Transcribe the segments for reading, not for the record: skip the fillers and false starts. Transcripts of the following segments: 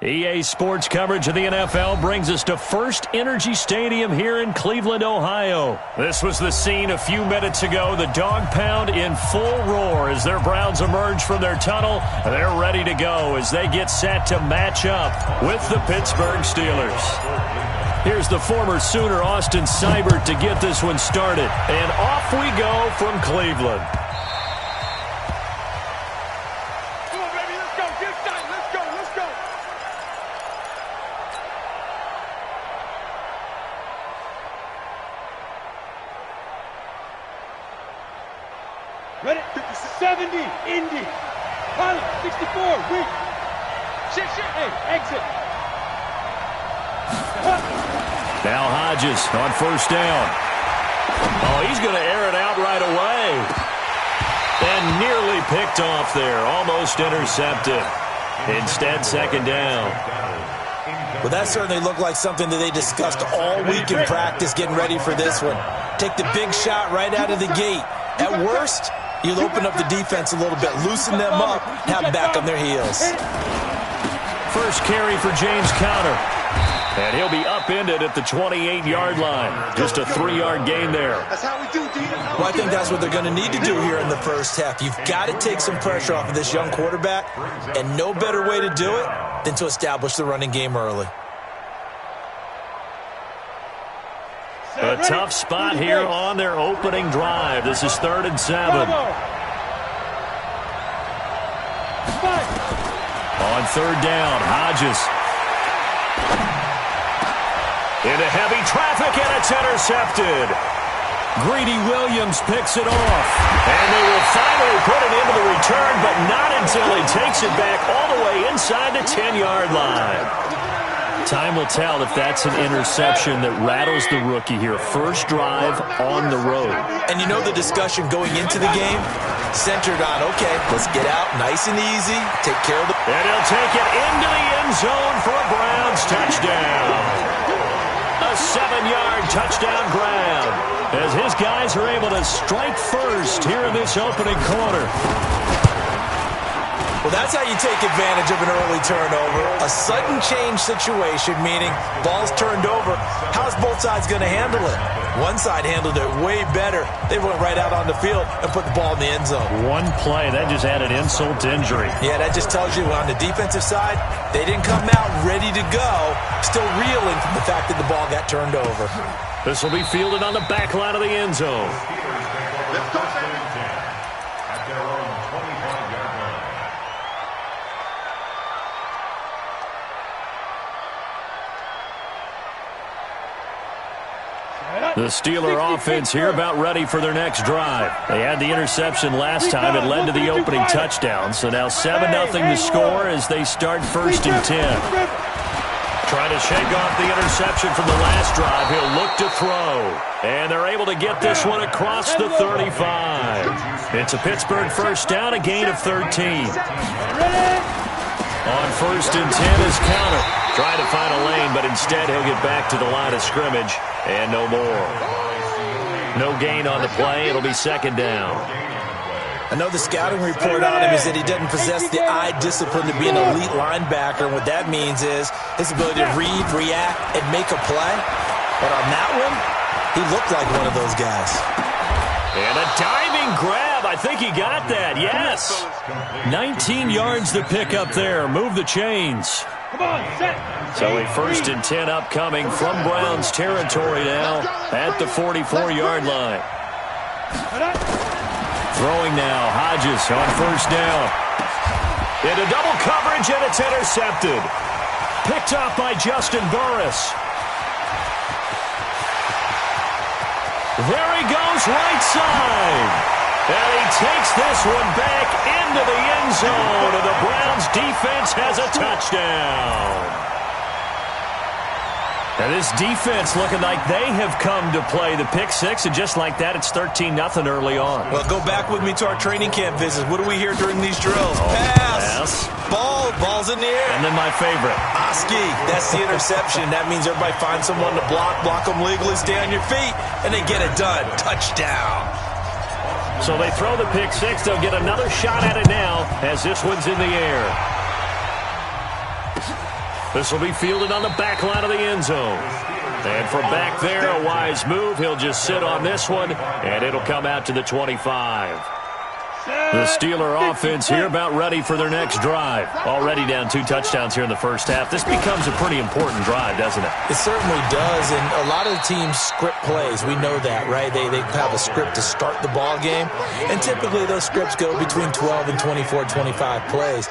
EA Sports coverage of the NFL brings us to First Energy Stadium here in Cleveland, Ohio. This was the scene a few minutes ago. The dog pound in full roar as their Browns emerge from their tunnel. They're ready to go as they get set to match up with the Pittsburgh Steelers. Here's the former Sooner Austin Seibert to get this one started. And off we go from Cleveland. Ready? 70, Indy. Pilot, 64, weak. Shit, hey, exit. Now Hodges on first down. Oh, he's going to air it out right away. And nearly picked off there. Almost intercepted. Instead, second down. Well, that certainly looked like something that they discussed all week in practice getting ready for this one. Take the big shot right out of the gate. At worst, you'll open up the defense a little bit, loosen them up, have them back on their heels. First carry for James Conner. And he'll be upended at the 28-yard line. Just a 3-yard gain there. That's how we do, D. Well, I think that's what they're going to need to do here in the first half. You've got to take some pressure off of this young quarterback, and no better way to do it than to establish the running game early. A tough spot here on their opening drive. This is 3rd and 7. On 3rd down, Hodges. Into heavy traffic, and it's intercepted. Greedy Williams picks it off. And they will finally put it into the return, but not until he takes it back all the way inside the 10-yard line. Time will tell if that's an interception that rattles the rookie here. First drive on the road. And you know the discussion going into the game? Centered on, okay, let's get out nice and easy, take care of the... And he'll take it into the end zone for a Browns touchdown. A 7-yard touchdown grab as his guys are able to strike first here in this opening quarter. Well, that's how you take advantage of an early turnover. A sudden change situation, meaning ball's turned over. How's both sides going to handle it? One side handled it way better. They went right out on the field and put the ball in the end zone. One play, that just added insult to injury. Yeah, that just tells you on the defensive side, they didn't come out ready to go, still reeling from the fact that the ball got turned over. This will be fielded on the back line of the end zone. Let's go, The Steeler offense here about ready for their next drive. They had the interception last time. It led to the opening touchdown. So now 7-0 the score as they start 1st and 10. Trying to shake off the interception from the last drive. He'll look to throw. And they're able to get this one across the 35. It's a Pittsburgh first down, a gain of 13. On 1st and 10 is Conner. Trying to find a lane, but instead he'll get back to the line of scrimmage. And no more. No gain on the play. It'll be 2nd down. I know the scouting report on him is that he doesn't possess the eye discipline to be an elite linebacker. And what that means is his ability to read, react, and make a play. But on that one, he looked like one of those guys. And a diving grab. I think he got that. Yes. 19 yards to pick up there. Move the chains. So a 1st and 10 upcoming from Browns territory now at the 44-yard line. Throwing now, Hodges on 1st down. Into double coverage, and it's intercepted. Picked up by Justin Burris. There he goes, right side. And he takes this one back into the end zone, and the Browns defense has a touchdown. And this defense looking like they have come to play the pick six, and just like that, it's 13-0 early on. Well, go back with me to our training camp visits. What do we hear during these drills? Pass. Ball's in the air. And then my favorite. Oski, that's the interception. That means everybody finds someone to block them legally, stay on your feet, and they get it done. Touchdown. So they throw the pick six. They'll get another shot at it now as this one's in the air. This will be fielded on the back line of the end zone. And from back there, a wise move. He'll just sit on this one, and it'll come out to the 25. The Steeler offense here about ready for their next drive. Already down 2 touchdowns here in the first half. This becomes a pretty important drive, doesn't it? It certainly does, and a lot of the teams script plays. We know that, right? They have a script to start the ball game, and typically those scripts go between 12 and 24, 25 plays.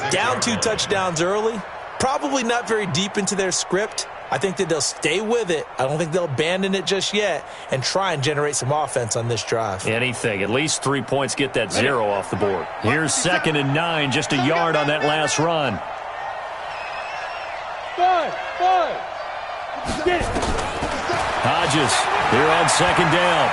Down 2 touchdowns early, probably not very deep into their script. I think that they'll stay with it. I don't think they'll abandon it just yet and try and generate some offense on this drive. Anything. At least 3 points, get that 0 off the board. Here's 2nd and 9, just a yard on that last run. 5. Get it. Hodges here on 2nd down.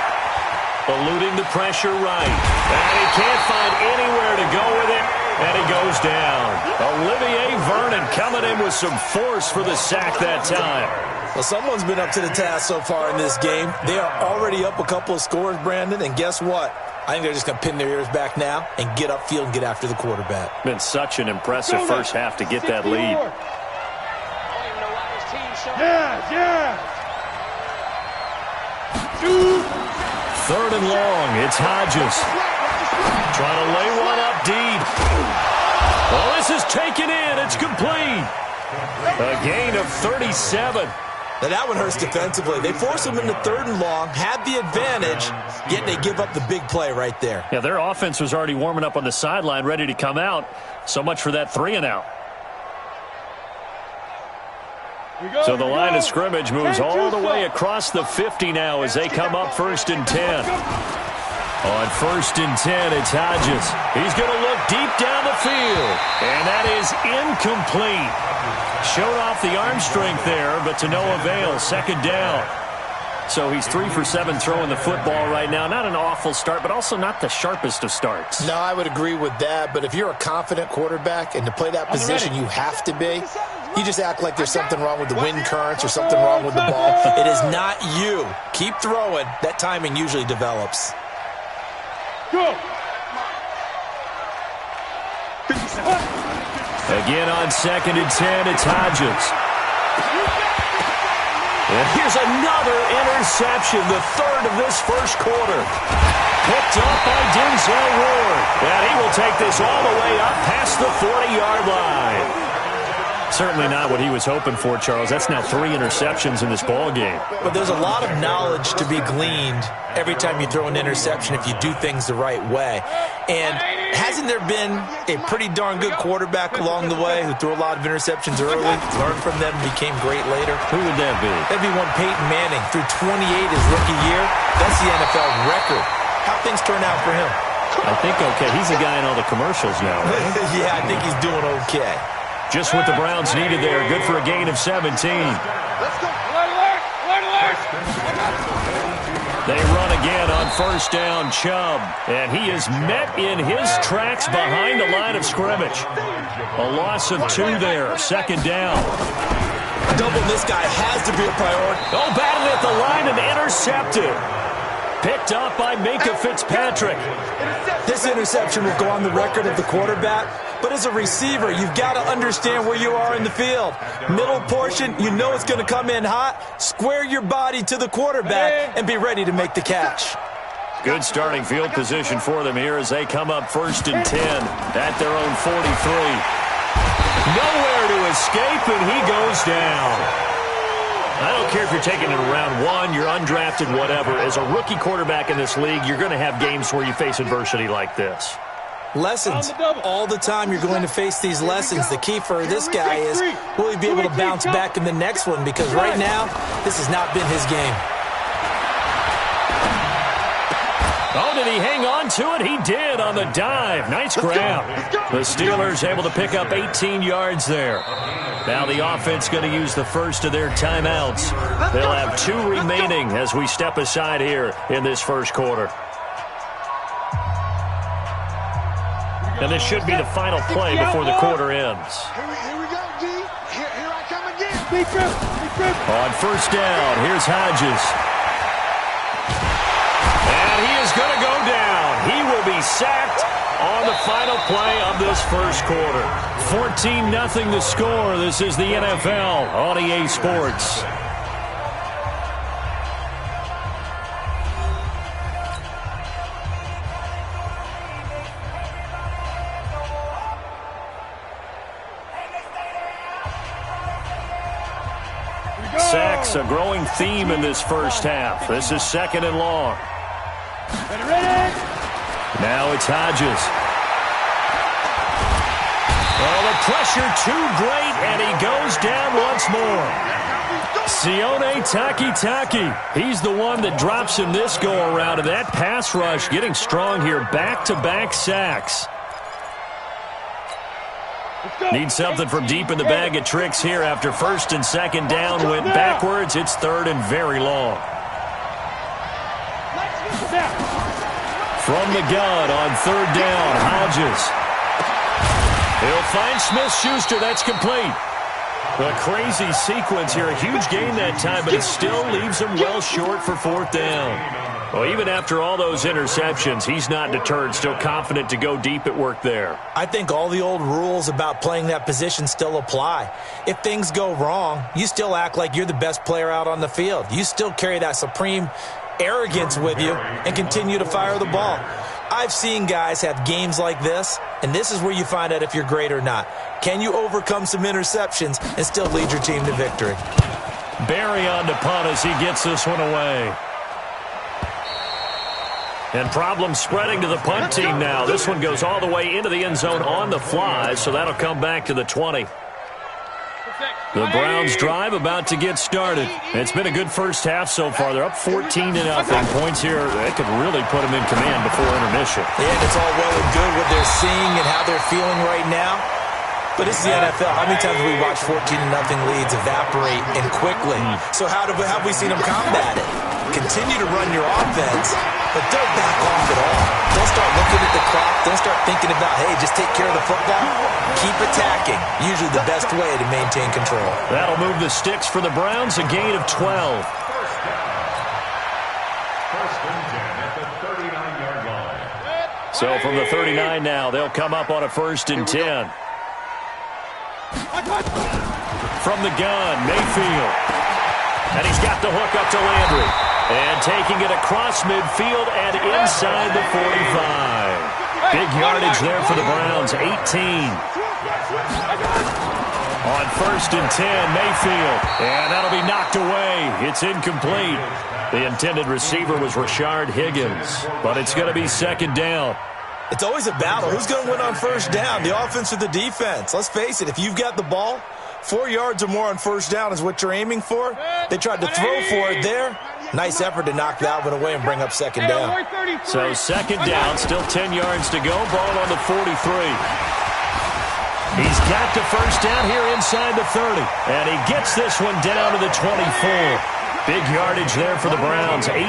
Eluding the pressure right. And he can't find anywhere to go with it. And he goes down. Olivier Vernon coming in with some force for the sack that time. Well, someone's been up to the task so far in this game. They are already up a couple of scores, Brandon, and guess what? I think they're just going to pin their ears back now and get upfield and get after the quarterback. Been such an impressive first half to get that lead. Yeah. 3rd and long. It's Hodges. Trying to lay one up deep. Well, this is taken in. It's complete. A gain of 37. Now that one hurts defensively. They force them into 3rd and long, had the advantage, yet they give up the big play right there. Yeah, their offense was already warming up on the sideline, ready to come out. So much for that 3 and out. So the line of scrimmage moves all the way across the 50 now as they come up 1st and 10. On 1st and 10, it's Hodges. He's going to look deep down the field. And that is incomplete. Showed off the arm strength there, but to no avail. 2nd down. So he's 3 for 7 throwing the football right now. Not an awful start, but also not the sharpest of starts. No, I would agree with that. But if you're a confident quarterback and to play that position you have to be, you just act like there's something wrong with the wind currents or something wrong with the ball. It is not you. Keep throwing. That timing usually develops. Go. Again on 2nd and 10, it's Hodges. And here's another interception, the 3rd of this first quarter. Picked up by Denzel Ward. And he will take this all the way up past the 40-yard line. Certainly not what he was hoping for, Charles. That's now 3 interceptions in this ball game. But there's a lot of knowledge to be gleaned every time you throw an interception if you do things the right way. And hasn't there been a pretty darn good quarterback along the way who threw a lot of interceptions early, learned from them, and became great later? Who would that be? That'd be one Peyton Manning. Threw 28 his rookie year. That's the NFL record. How things turn out for him? I think okay. He's a guy in all the commercials now, right? Yeah, I think he's doing okay. Just what the Browns needed there. Good for a gain of 17. Let's go. Alert. They run again on 1st down, Chubb. And he is met in his tracks behind the line of scrimmage. A loss of 2 there. 2nd down. Doubling this guy has to be a priority. Oh, batted at the line and intercepted. Picked up by Minka Fitzpatrick. This interception will go on the record of the quarterback. But as a receiver, you've got to understand where you are in the field. Middle portion, you know it's going to come in hot. Square your body to the quarterback and be ready to make the catch. Good starting field position for them here as they come up 1st and 10 at their own 43. Nowhere to escape, and he goes down. I don't care if you're taking it in round 1, you're undrafted, whatever. As a rookie quarterback in this league, you're going to have games where you face adversity like this. Lessons. All the time you're going to face these lessons. The key for this guy is, will he be able to bounce back in the next one? Because right now, this has not been his game. Oh, did he hang on to it? He did on the dive. Nice grab. The Steelers able to pick up 18 yards there. Now the offense going to use the first of their timeouts. They'll have 2 remaining as we step aside here in this first quarter. And this should be the final play before the quarter ends. Here we go, G. Here I come again. Big trip. On 1st down, here's Hodges. And he is going to go down. He will be sacked on the final play of this first quarter. 14-0 the score. This is the NFL on EA Sports. Sacks, a growing theme in this first half. This is 2nd and long. Now it's Hodges. Oh, the pressure too great, and he goes down once more. Sione Takitaki. He's the one that drops him this go-around, and that pass rush getting strong here. Back-to-back sacks. Need something from deep in the bag of tricks here after 1st and 2nd down. Went backwards. It's 3rd and very long. From the gun on 3rd down, Hodges. He'll find Smith-Schuster. That's complete. A crazy sequence here. A huge gain that time, but it still leaves him well short for 4th down. Well, even after all those interceptions, he's not deterred, still confident to go deep at work there. I think all the old rules about playing that position still apply. If things go wrong, you still act like you're the best player out on the field. You still carry that supreme arrogance with you and continue to fire the ball. I've seen guys have games like this, and this is where you find out if you're great or not. Can you overcome some interceptions and still lead your team to victory? Barry on to punt as he gets this one away. And problems spreading to the punt team now. This one goes all the way into the end zone on the fly, so that'll come back to the 20. The Browns drive about to get started. It's been a good first half so far. They're up 14-0. Points here, they could really put them in command before intermission. Yeah, and it's all well and good what they're seeing and how they're feeling right now. But this is the NFL. How many times have we watched 14-0 leads evaporate and quickly? So how have we seen them combat it? Continue to run your offense, but don't back off at all. Don't start looking at the clock. Don't start thinking about, hey, just take care of the football. Keep attacking. Usually the best way to maintain control. That'll move the sticks for the Browns, a gain of 12. So from the 39 now, they'll come up on a 1st and 10. From the gun, Mayfield. And he's got the hook up to Landry. And taking it across midfield and inside the 45. Big yardage there for the Browns, 18. On 1st and 10, Mayfield. And that'll be knocked away. It's incomplete. The intended receiver was Rashard Higgins. But it's going to be 2nd down. It's always a battle. Who's going to win on 1st down, the offense or the defense? Let's face it, if you've got the ball, 4 yards or more on 1st down is what you're aiming for. They tried to throw for it there. Nice effort to knock that one away and bring up 2nd down. So 2nd down, still 10 yards to go. Ball on the 43. He's got to 1st down here inside the 30. And he gets this one down to the 24. Big yardage there for the Browns, 18.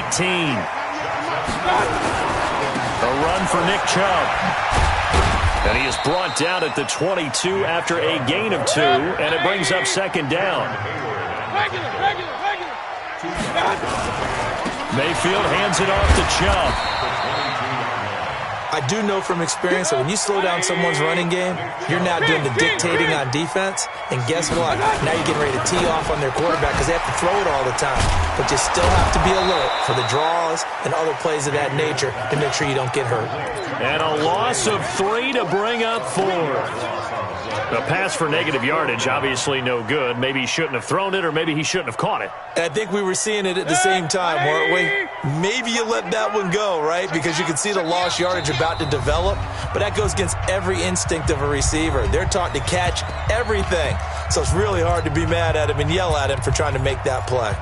A run for Nick Chubb. And he is brought down at the 22 after a gain of 2, and it brings up 2nd down. Mayfield hands it off to Chubb. I do know from experience that when you slow down someone's running game, you're now doing the dictating on defense. And guess what? Now you're getting ready to tee off on their quarterback because they have to throw it all the time. But you still have to be alert for the draws and other plays of that nature to make sure you don't get hurt. And a loss of 3 to bring up 4. A pass for negative yardage, obviously no good. Maybe he shouldn't have thrown it, or maybe he shouldn't have caught it. And I think we were seeing it at the same time, weren't we? Maybe you let that one go, right? Because you can see the lost yardage about to develop. But that goes against every instinct of a receiver. They're taught to catch everything. So it's really hard to be mad at him and yell at him for trying to make that play.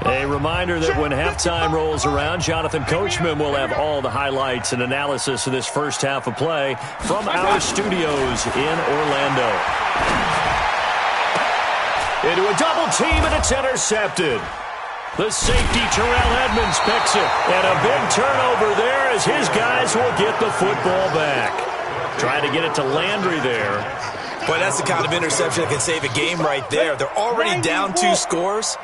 A reminder that when halftime rolls around, Jonathan Coachman will have all the highlights and analysis of this first half of play from our studios in Orlando. Into a double team, and it's intercepted. The safety, Terrell Edmonds, picks it. And a big turnover there as his guys will get the football back. Trying to get it to Landry there. Boy, that's the kind of interception that can save a game right there. They're already down 2 scores.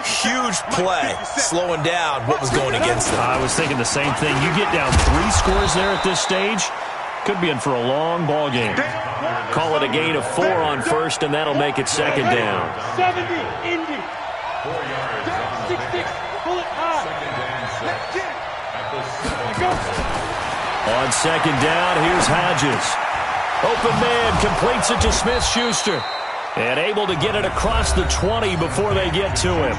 Huge play, slowing down what was going against them. I was thinking the same thing. You get down 3 scores there at this stage, could be in for a long ball game. Call it a gain of 4 on first, and that'll make it second down. 70, Indy. 6-6, pull it high. On second down, here's Hodges. Open man, completes it to Smith-Schuster. And able to get it across the 20 before they get to him.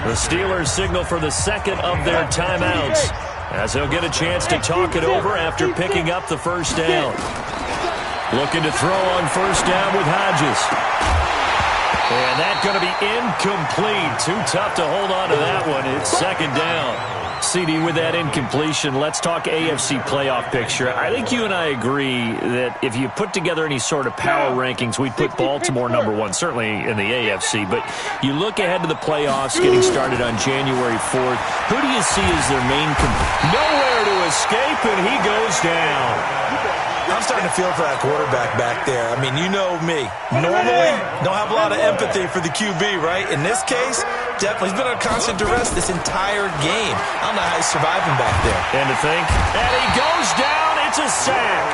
The Steelers signal for the second of their timeouts, as they'll get a chance to talk it over after picking up the first down. Looking to throw on first down with Hodges. And that's going to be incomplete. Too tough to hold on to that one. It's second down. CD, with that incompletion, let's talk AFC playoff picture. I think you and I agree that if you put together any sort of power rankings, we'd put Baltimore #1, certainly in the AFC. But you look ahead to the playoffs getting started on January 4th. Who do you see as their main nowhere to escape, and he goes down. I'm starting to feel for that quarterback back there. I mean, you know me. Normally, don't have a lot of empathy for the QB, right? In this case, definitely. He's been under constant duress this entire game. I don't know how he's surviving back there. And to think, and he goes down. It's a sack.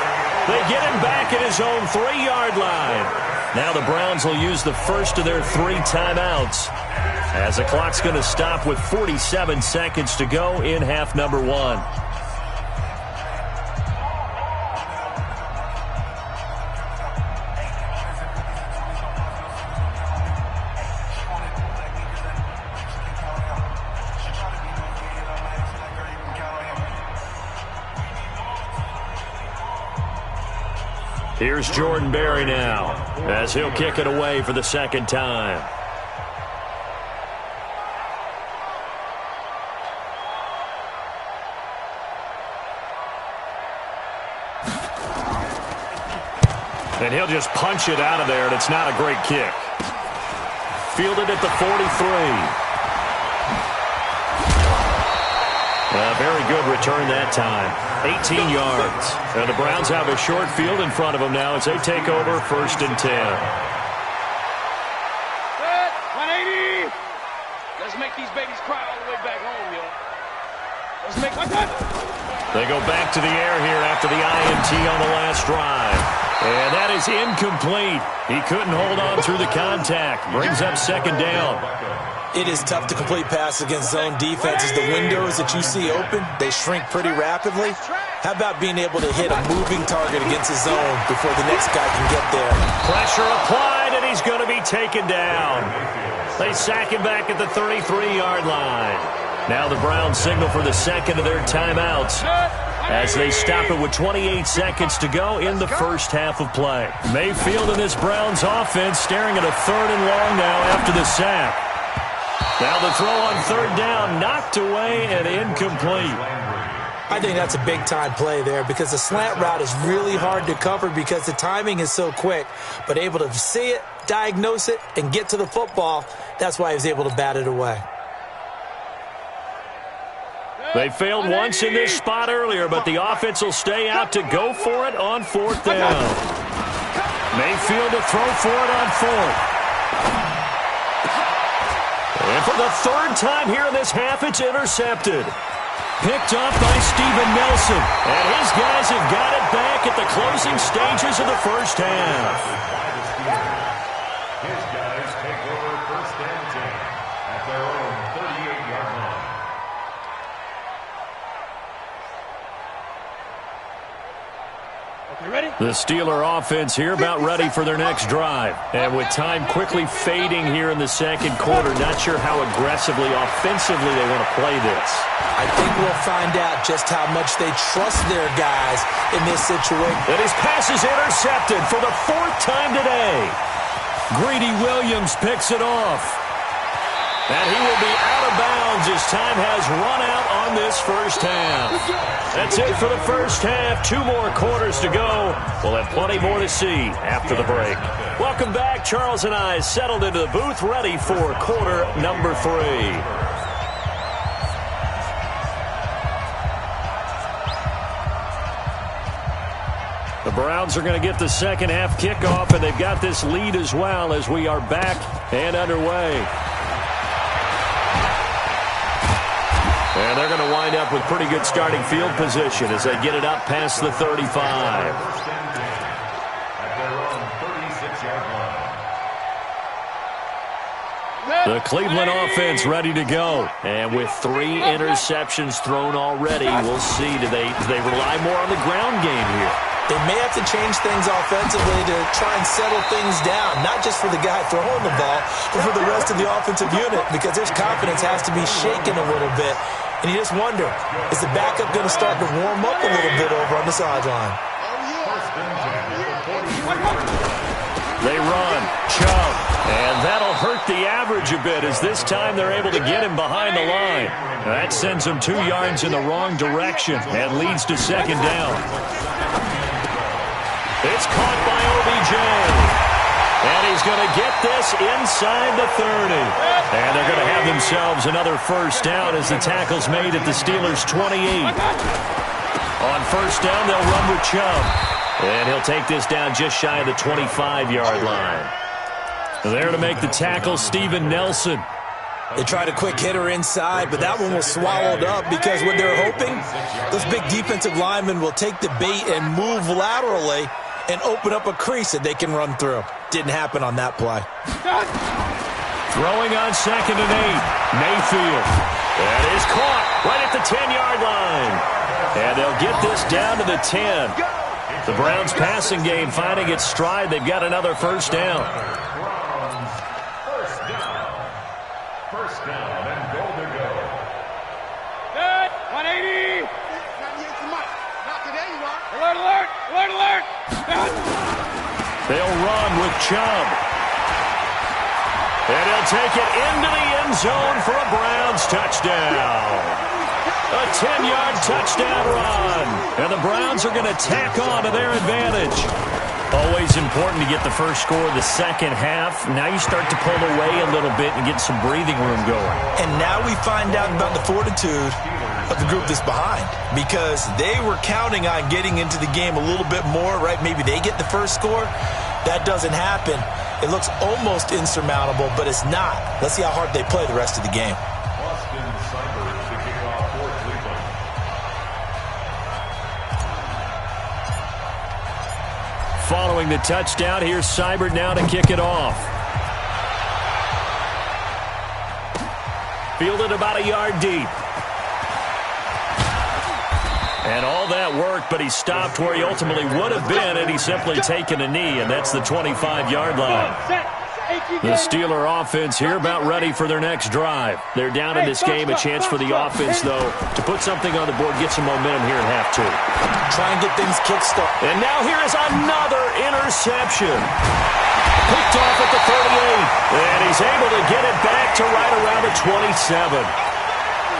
They get him back at his own 3-yard line. Now the Browns will use the first of their 3 timeouts, as the clock's going to stop with 47 seconds to go in half number 1. Here's Jordan Berry now, as he'll kick it away for the second time. And he'll just punch it out of there, and it's not a great kick. Fielded at the 43. A very good return that time. 18 yards. And the Browns have a short field in front of them now as they take over 1st and 10. 180. Let's make these babies cry all the way back home, yo. Let's make my time. They go back to the air here after the INT on the last drive. And that is incomplete. He couldn't hold on through the contact. Brings up second down. It is tough to complete passes against zone defenses. The windows that you see open, they shrink pretty rapidly. How about being able to hit a moving target against a zone before the next guy can get there? Pressure applied, and he's going to be taken down. They sack him back at the 33-yard line. Now the Browns signal for the second of their timeouts, as they stop it with 28 seconds to go in the first half of play. Mayfield and this Browns offense staring at a 3rd and long now after the sack. Now the throw on 3rd down, knocked away and incomplete. I think that's a big-time play there, because the slant route is really hard to cover because the timing is so quick. But able to see it, diagnose it, and get to the football, that's why he was able to bat it away. They failed once in this spot earlier, but the offense will stay out to go for it on 4th down. Mayfield to throw for it on 4th. And for the 3rd time here in this half, it's intercepted. Picked up by Steven Nelson. And his guys have got it back at the closing stages of the first half. His guys take over 1st and 10 at their own 38-yard line. Ready? The Steeler offense here about ready for their next drive. And with time quickly fading here in the second quarter, not sure how aggressively, offensively they want to play this. I think we'll find out just how much they trust their guys in this situation. And his pass is intercepted for the 4th time today. Greedy Williams picks it off. And he will be out of bounds as time has run out on this first half. That's it for the first half. 2 more quarters to go. We'll have plenty more to see after the break. Welcome back. Charles and I settled into the booth, ready for quarter number 3. The Browns are going to get the second half kickoff, and they've got this lead as well as we are back and underway. And they're going to wind up with pretty good starting field position as they get it up past the 35. The Cleveland offense ready to go. And with 3 interceptions thrown already, we'll see. Do they rely more on the ground game here? They may have to change things offensively to try and settle things down, not just for the guy throwing the ball, but for the rest of the offensive unit, because their confidence has to be shaken a little bit. And you just wonder, is the backup going to start to warm up a little bit over on the sideline? They run, Chubb, and that'll hurt the average a bit as this time they're able to get him behind the line. That sends him 2 yards in the wrong direction and leads to second down. It's caught by OBJ. And he's going to get this inside the 30. And they're going to have themselves another first down as the tackle's made at the Steelers' 28. On first down, they'll run with Chubb. And he'll take this down just shy of the 25-yard line. There to make the tackle, Steven Nelson. They tried a quick hitter inside, but that one was swallowed up because what they're hoping, those big defensive linemen will take the bait and move laterally and open up a crease that they can run through. Didn't happen on that play. Throwing on 2nd and 8, Mayfield. That is caught right at the 10-yard line. And they'll get this down to the 10. The Browns passing game finding its stride. They've got another first down. First down and goal to go. Good. 180. Not today, you are. Alert, alert, alert, alert. They'll run with Chubb. And he'll take it into the end zone for a Browns touchdown. A 10-yard touchdown run. And the Browns are going to tack on to their advantage. Always important to get the first score of the second half. Now you start to pull away a little bit and get some breathing room going. And now we find out about the fortitude of the group that's behind, because they were counting on getting into the game a little bit more, right? Maybe they get the first score. That doesn't happen. It looks almost insurmountable, but it's not. Let's see how hard they play the rest of the game. Following the touchdown, here's Seibert now to kick it off. Fielded about a yard deep. And all that worked, but he stopped where he ultimately would have been, and he's simply taken a knee, and that's the 25-yard line. The Steeler offense here about ready for their next drive. They're down in this game. A chance for the offense, though, to put something on the board, get some momentum here at half 2. Try and get things kick-started. And now here is another interception. Picked off at the 38. And he's able to get it back to right around the 27.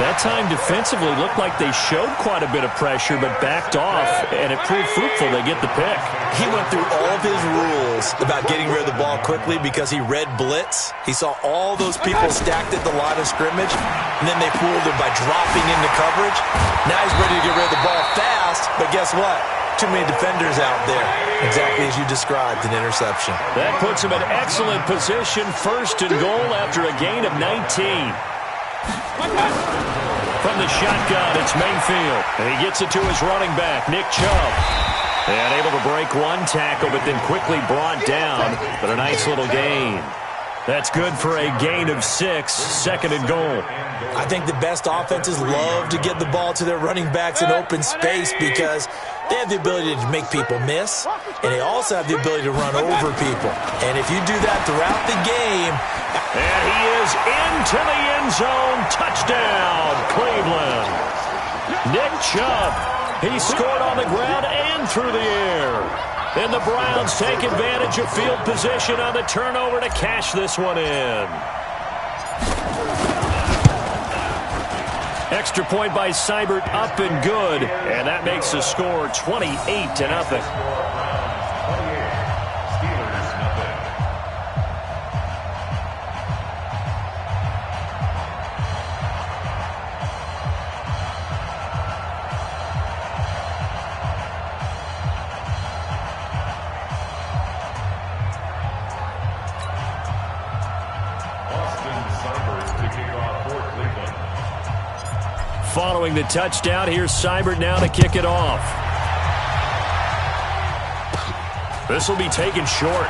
That time defensively looked like they showed quite a bit of pressure but backed off, and it proved fruitful. They get the pick. He went through all of his rules about getting rid of the ball quickly because he read blitz. He saw all those people stacked at the line of scrimmage, and then they fooled him by dropping into coverage. Now he's ready to get rid of the ball fast, but guess what? Too many defenders out there. Exactly as you described, an interception. That puts him in excellent position, first and goal after a gain of 19. From the shotgun, it's Mayfield. And he gets it to his running back, Nick Chubb. And able to break one tackle, but then quickly brought down. But a nice little gain. That's good for a gain of 6, second and goal. I think the best offenses love to get the ball to their running backs in open space because they have the ability to make people miss, and they also have the ability to run over people. And if you do that throughout the game... And he is into the end zone. Touchdown, Cleveland. Nick Chubb. He scored on the ground and through the air. And the Browns take advantage of field position on the turnover to cash this one in. Extra point by Seibert, up and good. And that makes the score 28-0. following the touchdown, here's Seibert now to kick it off. This will be taken short.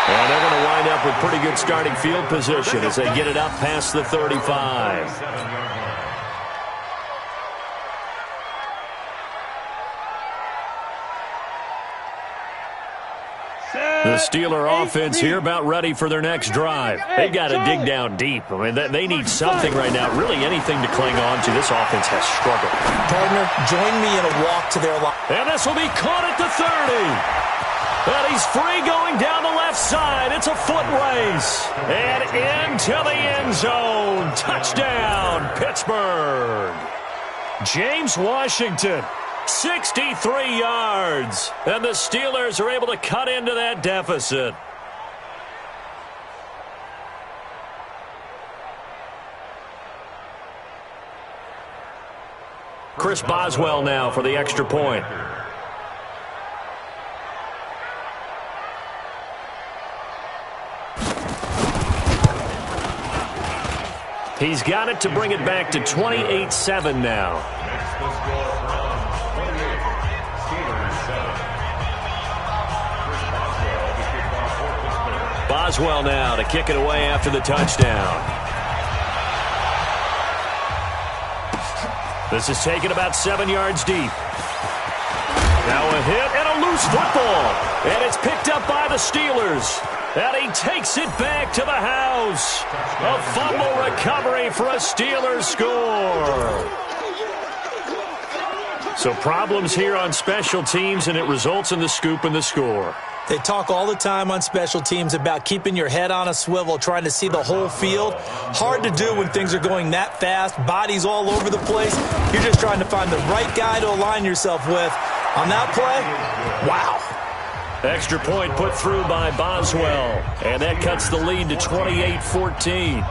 And they're going to wind up with pretty good starting field position as they get it up past the 35. The Steeler offense here about ready for their next drive. They've got to dig down deep. I mean, they need something right now, really anything to cling on to. This offense has struggled. Partner, join me in a walk to their line. And this will be caught at the 30. And he's free going down the left side. It's a foot race. And into the end zone. Touchdown, Pittsburgh. James Washington. 63 yards, and the Steelers are able to cut into that deficit. Chris Boswell now for the extra point. He's got it to bring it back to 28-7 now. Boswell now to kick it away after the touchdown. This is taken about 7 yards deep. Now a hit and a loose football. And it's picked up by the Steelers. And he takes it back to the house. A fumble recovery for a Steelers score. So problems here on special teams, and it results in the scoop and the score. They talk all the time on special teams about keeping your head on a swivel, trying to see the whole field. Hard to do when things are going that fast, bodies all over the place. You're just trying to find the right guy to align yourself with. On that play, wow. Extra point put through by Boswell, and that cuts the lead to 28-14.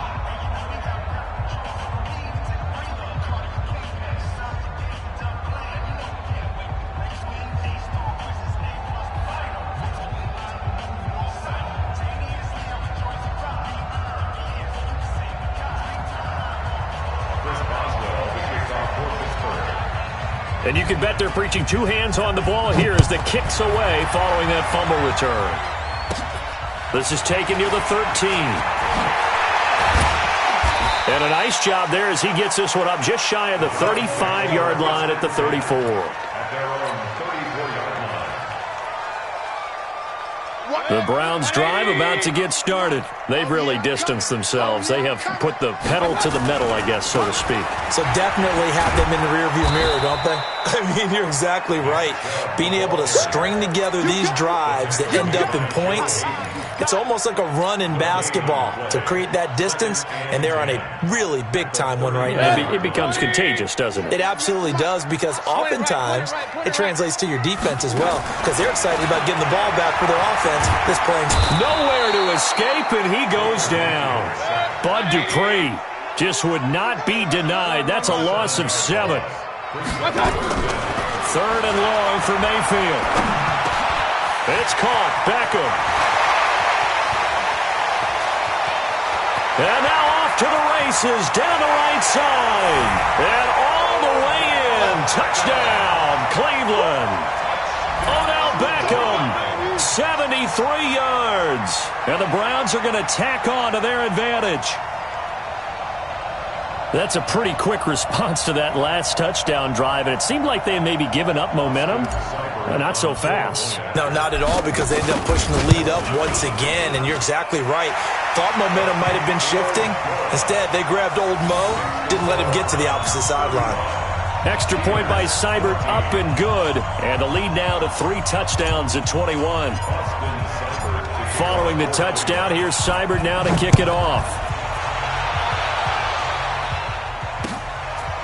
And you can bet they're preaching two hands on the ball here as the kick's away following that fumble return. This is taken near the 13. And a nice job there as he gets this one up just shy of the 35-yard line at the 34. The Browns drive about to get started. They've really distanced themselves. They have put the pedal to the metal, I guess, so to speak. So definitely have them in the rearview mirror, don't they? I mean, you're exactly right. Being able to string together these drives that end up in points, it's almost like a run in basketball to create that distance, and they're on a really big-time one right now. It becomes contagious, doesn't it? It absolutely does, because oftentimes it translates to your defense as well, because they're excited about getting the ball back for their offense. This play's nowhere to escape, and he goes down. Bud Dupree just would not be denied. That's a loss of 7. 3rd and long for Mayfield. It's caught. Beckham. And now off to the races, down the right side. And all the way in. Touchdown, Cleveland. Odell Beckham, 73 yards. And the Browns are going to tack on to their advantage. That's a pretty quick response to that last touchdown drive, and it seemed like they had maybe given up momentum. Not so fast. No, not at all, because they ended up pushing the lead up once again, and you're exactly right. Thought momentum might have been shifting. Instead, they grabbed old Mo, didn't let him get to the opposite sideline. Extra point by Seibert, up and good, and the lead now to 3 touchdowns at 21. Following the touchdown, here's Seibert now to kick it off.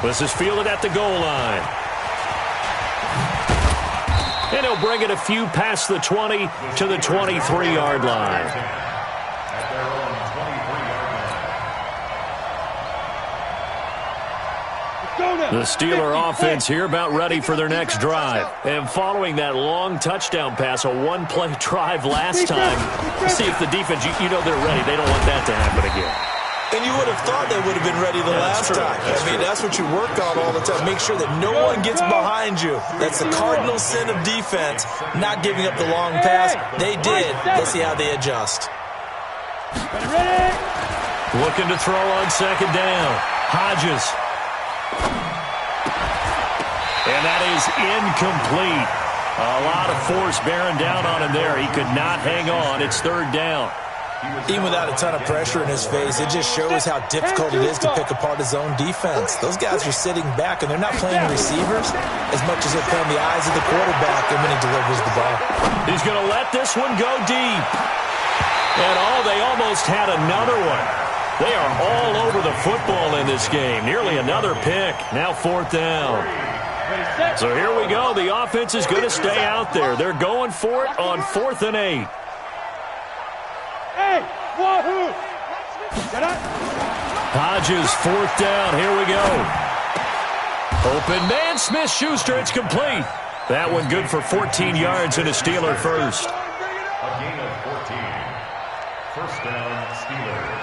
This is fielded at the goal line. And he'll bring it a few past the 20 to the 23-yard line. The Steeler offense here about ready for their next drive. And following that long touchdown pass, a one-play drive last time, see if the defense, you know they're ready. They don't want that to happen again. And you would have thought they would have been ready the last time. I mean, that's what you work on all the time. Make sure that no one gets behind you. That's the cardinal sin of defense, not giving up the long pass. They did. Let's see how they adjust. Looking to throw on second down. Hodges. And that is incomplete. A lot of force bearing down on him there. He could not hang on. It's third down. Even without a ton of pressure in his face, it just shows how difficult it is to pick apart his own defense. Those guys are sitting back, and they're not playing receivers as much as they're playing the eyes of the quarterback when he delivers the ball. He's going to let this one go deep. And they almost had another one. They are all over the football in this game. Nearly another pick. Now fourth down. So here we go. The offense is going to stay out there. They're going for it on 4th and 8. Hodges, 4th down. Here we go. Open man, Smith-Schuster. It's complete. That one good for 14 yards and a Steeler first. A gain of 14. First down, Steelers.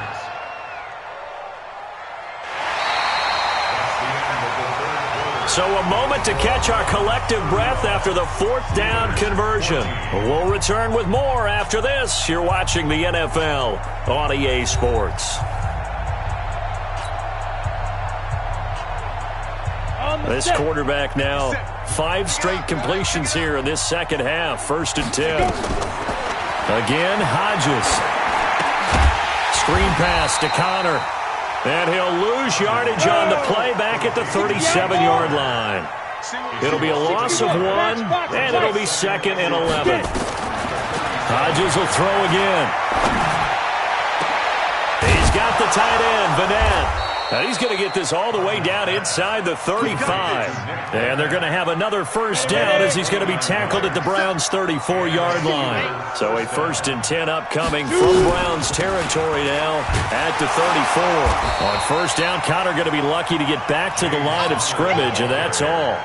So a moment to catch our collective breath after the 4th down conversion. We'll return with more after this. You're watching the NFL on EA Sports. This quarterback now, 5 straight completions here in this second half. 1st and 10. Again, Hodges. Screen pass to Connor. And he'll lose yardage on the play back at the 37-yard line. It'll be a loss of 1, and it'll be 2nd and 11. Hodges will throw again. He's got the tight end, Vanette. Now he's going to get this all the way down inside the 35. And they're going to have another first down as he's going to be tackled at the Browns' 34-yard line. So a 1st and 10 upcoming from Browns territory now at the 34. On first down, Connor going to be lucky to get back to the line of scrimmage, and that's all.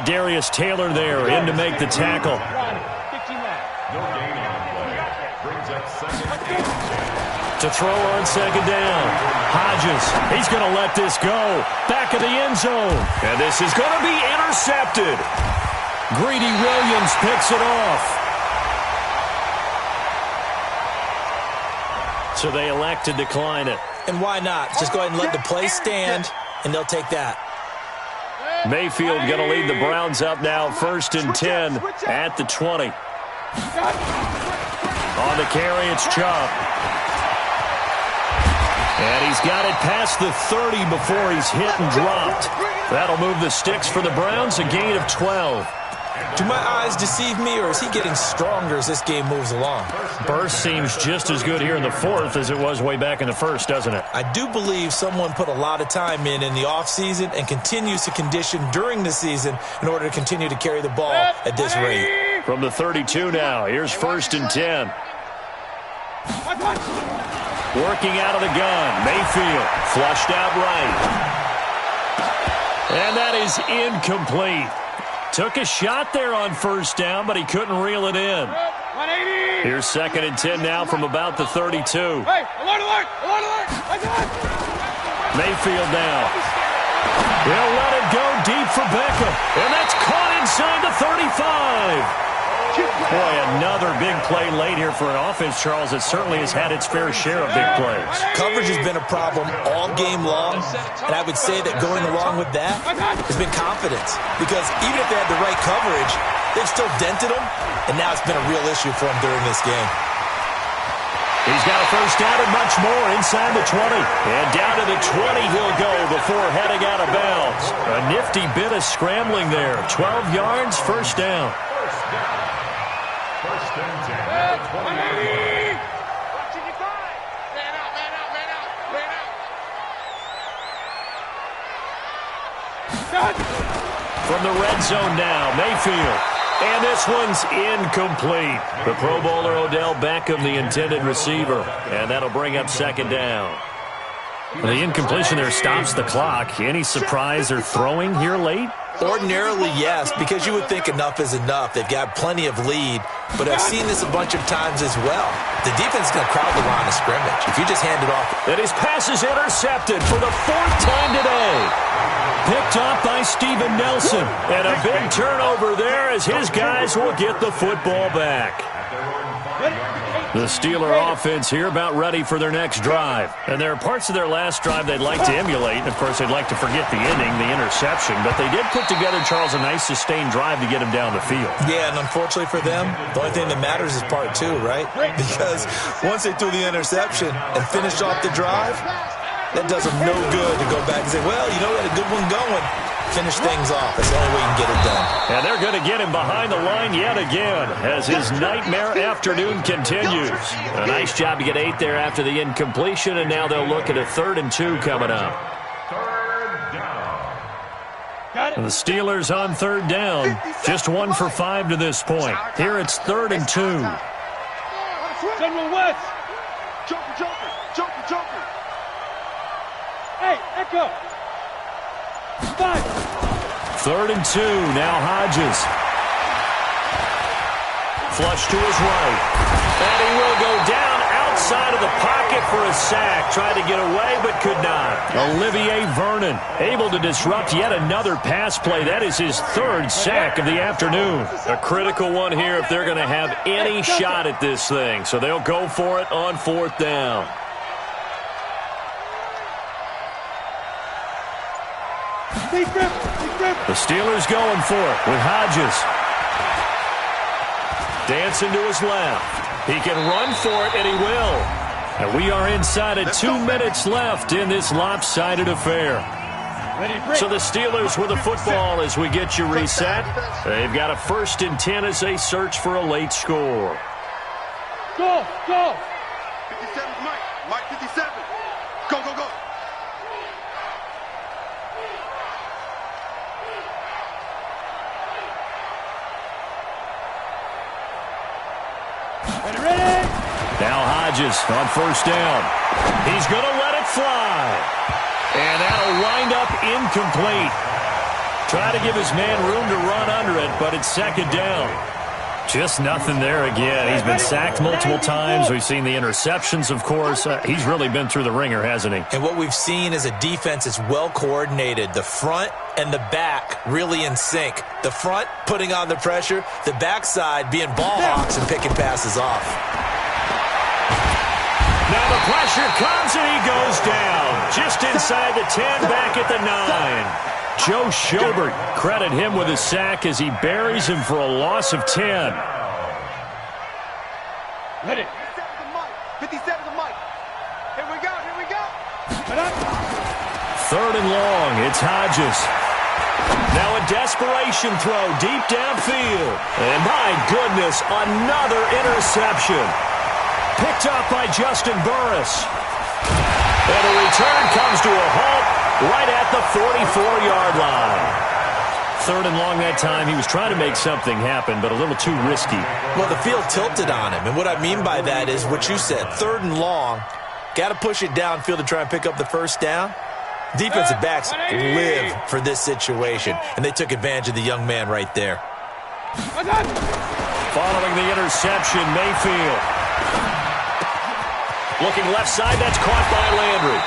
Darius Taylor there in to make the tackle. No gain on the play. Brings up 2nd and 10. To throw on second down. Hodges, he's going to let this go. Back of the end zone. And this is going to be intercepted. Greedy Williams picks it off. So they elect to decline it. And why not? Just go ahead and let the play stand, and they'll take that. Mayfield going to lead the Browns up now, 1st and 10 at the 20. On the carry, it's Chubb. And he's got it past the 30 before he's hit and dropped. That'll move the sticks for the Browns, a gain of 12. Do my eyes deceive me, or is he getting stronger as this game moves along? Burst seems just as good here in the 4th as it was way back in the 1st, doesn't it? I do believe someone put a lot of time in the offseason and continues to condition during the season in order to continue to carry the ball at this rate. From the 32 now, here's 1st and 10. Working out of the gun, Mayfield, flushed out right. And that is incomplete. Took a shot there on first down, but he couldn't reel it in. Here's 2nd and 10 now from about the 32. Mayfield now. He'll let it go deep for Beckham. And that's caught inside the 35. Boy, another big play late here for an offense, Charles, that certainly has had its fair share of big plays. Coverage has been a problem all game long, and I would say that going along with that has been confidence. Because even if they had the right coverage, they've still dented them, and now it's been a real issue for them during this game. He's got a first down and much more inside the 20. And down to the 20 he'll go before heading out of bounds. A nifty bit of scrambling there. 12 yards, first down. First and 10 at the 20. From the red zone now, Mayfield. And this one's incomplete. The Pro Bowler Odell Beckham, the intended receiver. And that'll bring up 2nd down. The incompletion there stops the clock. Any surprise they're throwing here late? Ordinarily, yes, because you would think enough is enough. They've got plenty of lead, but I've seen this a bunch of times as well. The defense is going to crowd the line of scrimmage. If you just hand it off. And his pass is intercepted for the 4th time today. Picked off by Steven Nelson. And a big turnover there as his guys will get the football back. The Steeler offense here about ready for their next drive. And there are parts of their last drive they'd like to emulate. And, of course, they'd like to forget the inning, the interception. But they did put together, Charles, a nice sustained drive to get him down the field. Yeah, and unfortunately for them, the only thing that matters is part 2, right? Because once they threw the interception and finished off the drive, that does them no good to go back and say, well, you know, we had a good one going. Finish things off. That's the only way you can get it done. And they're going to get him behind the line yet again as his nightmare afternoon continues. A nice job to get 8 there after the incompletion, and now they'll look at a 3rd and 2 coming up. And the Steelers on 3rd down. Just 1 for 5 to this point. Here it's 3rd and 2. General West. Joker. Hey, Echo. 3rd and 2. Now Hodges. Flush to his right. And he will go down outside of the pocket for a sack. Tried to get away but could not. Olivier Vernon able to disrupt yet another pass play. That is his 3rd sack of the afternoon. A critical one here if they're going to have any shot at this thing. So they'll go for it on 4th down. The Steelers going for it with Hodges. Dancing to his left. He can run for it, and he will. And we are inside of 2 minutes left in this lopsided affair. So the Steelers with the football as we get you reset. They've got a 1st and 10 as they search for a late score. Go! 57 Mike 57. Go! Ready? Now Hodges on 1st down. He's going to let it fly. And that'll wind up incomplete. Try to give his man room to run under it, but it's 2nd down. Just nothing there again. He's been sacked multiple times. We've seen the interceptions, of course. He's really been through the ringer, hasn't he? And what we've seen is a defense that's well coordinated. The front and the back really in sync. The front putting on the pressure, the backside being ball hawks and picking passes off. Now the pressure comes and he goes down. Just inside the 10, back at the 9. Joe Schobert, credit him with a sack as he buries him for a loss of 10. Ready? 57 Mike. Here we go. 3rd and long. It's Hodges. Now a desperation throw deep downfield. And my goodness, another interception. Picked up by Justin Burris. And the return comes to a halt right at the 44-yard line. 3rd and long that time. He was trying to make something happen, but a little too risky. Well, the field tilted on him. And what I mean by that is what you said. 3rd and long. Got to push it downfield to try and pick up the 1st down. Defensive backs live for this situation. And they took advantage of the young man right there. Following the interception, Mayfield. Looking left side, that's caught by Landry.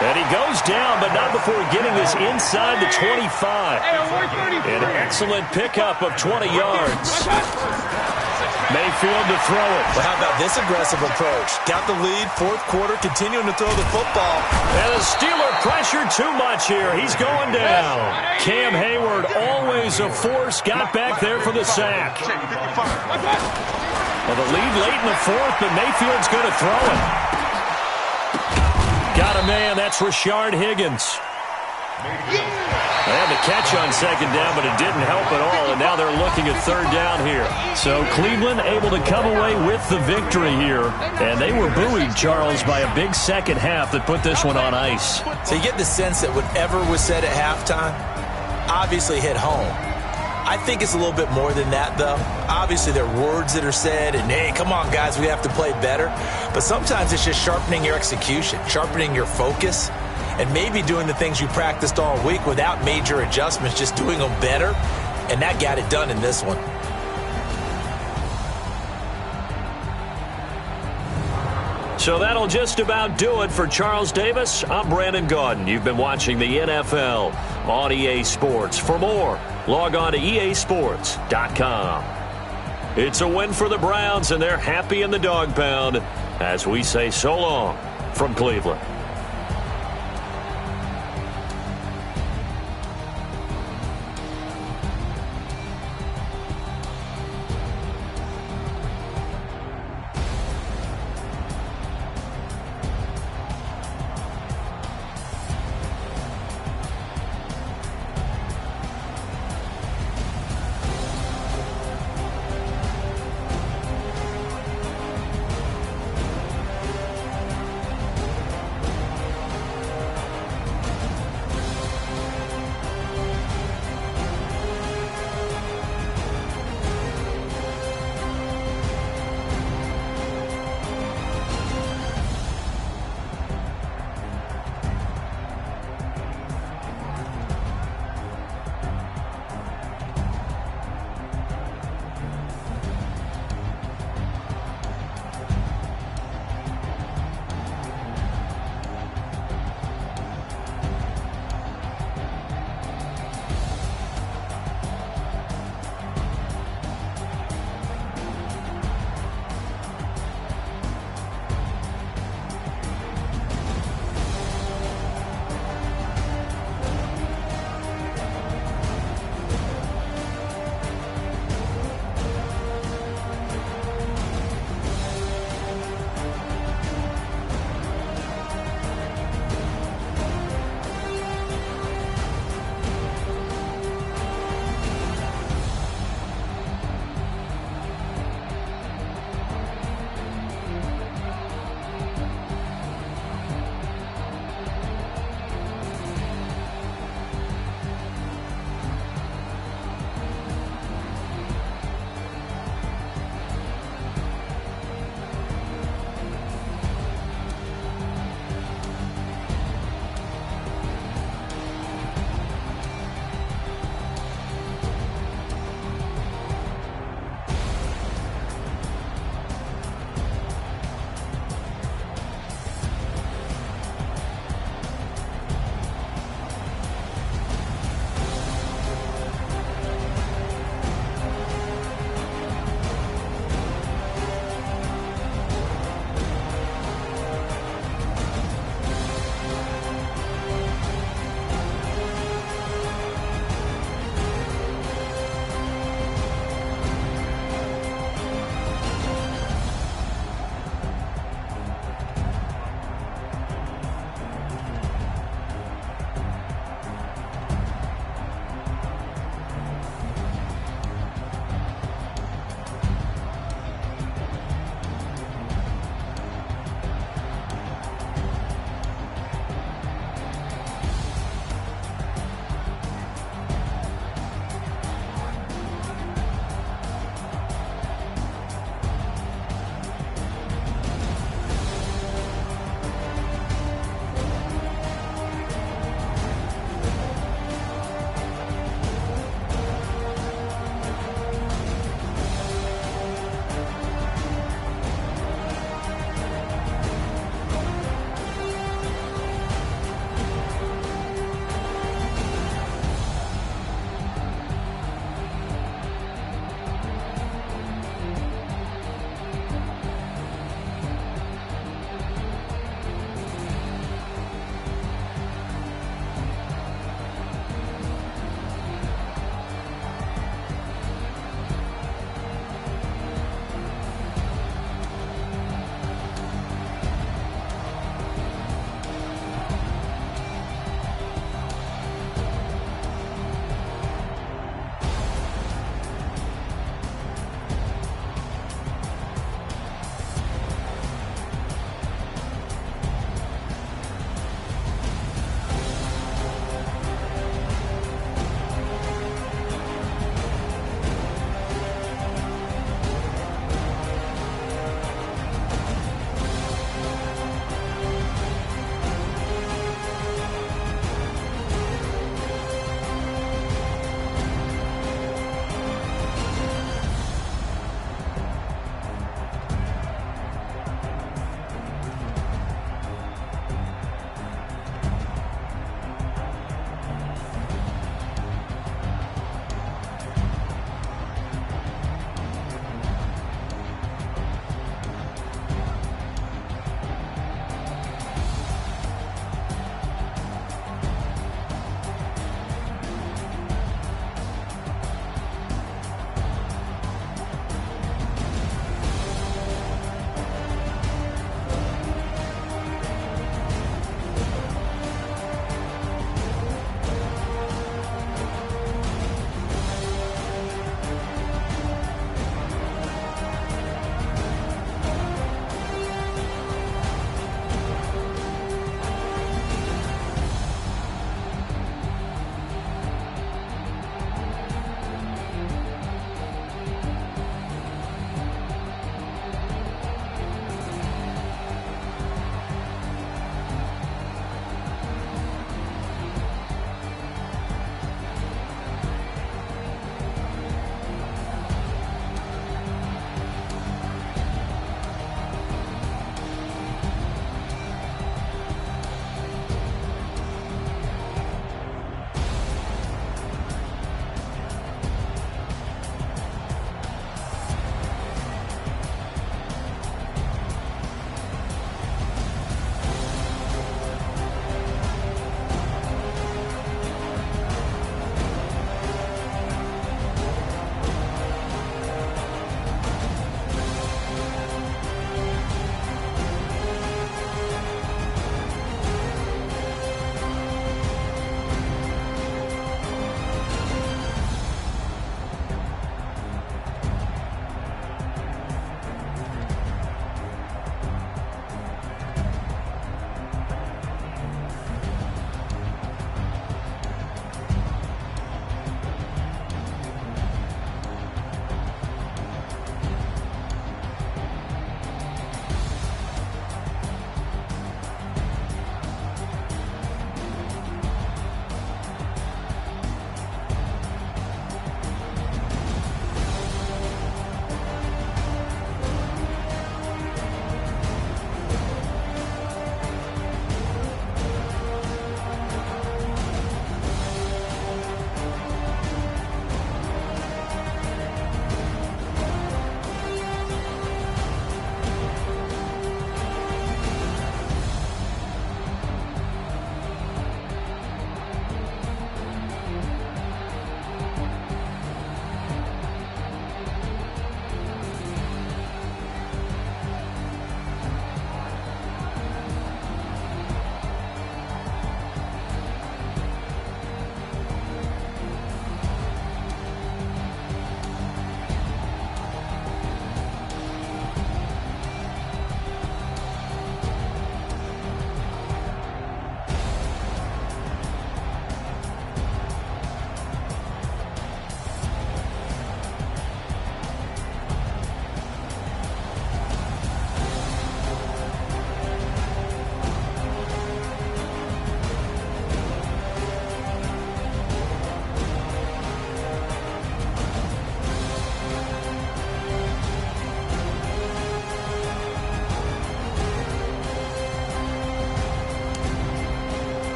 And he goes down, but not before getting this inside the 25. An excellent pickup of 20 yards. Mayfield to throw it. Well, how about this aggressive approach? Got the lead, 4th quarter, continuing to throw the football. And the Steeler pressure too much here. He's going down. Cam Hayward, always a force, got back there for the sack. Well, the lead late in the 4th, but Mayfield's going to throw it. Got a man, that's Rashard Higgins. They had the catch on 2nd down, but it didn't help at all, and now they're looking at 3rd down here. So Cleveland able to come away with the victory here, and they were buoyed, Charles, by a big second half that put this one on ice. So you get the sense that whatever was said at halftime obviously hit home. I think it's a little bit more than that, though. Obviously, there are words that are said, and, hey, come on, guys, we have to play better. But sometimes it's just sharpening your execution, sharpening your focus. and maybe doing the things you practiced all week without major adjustments, just doing them better, and that got it done in this one. So that'll just about do it for Charles Davis. I'm Brandon Gaudin. You've been watching the NFL on EA Sports. For more, log on to easports.com. It's a win for the Browns, and they're happy in the dog pound as we say so long from Cleveland.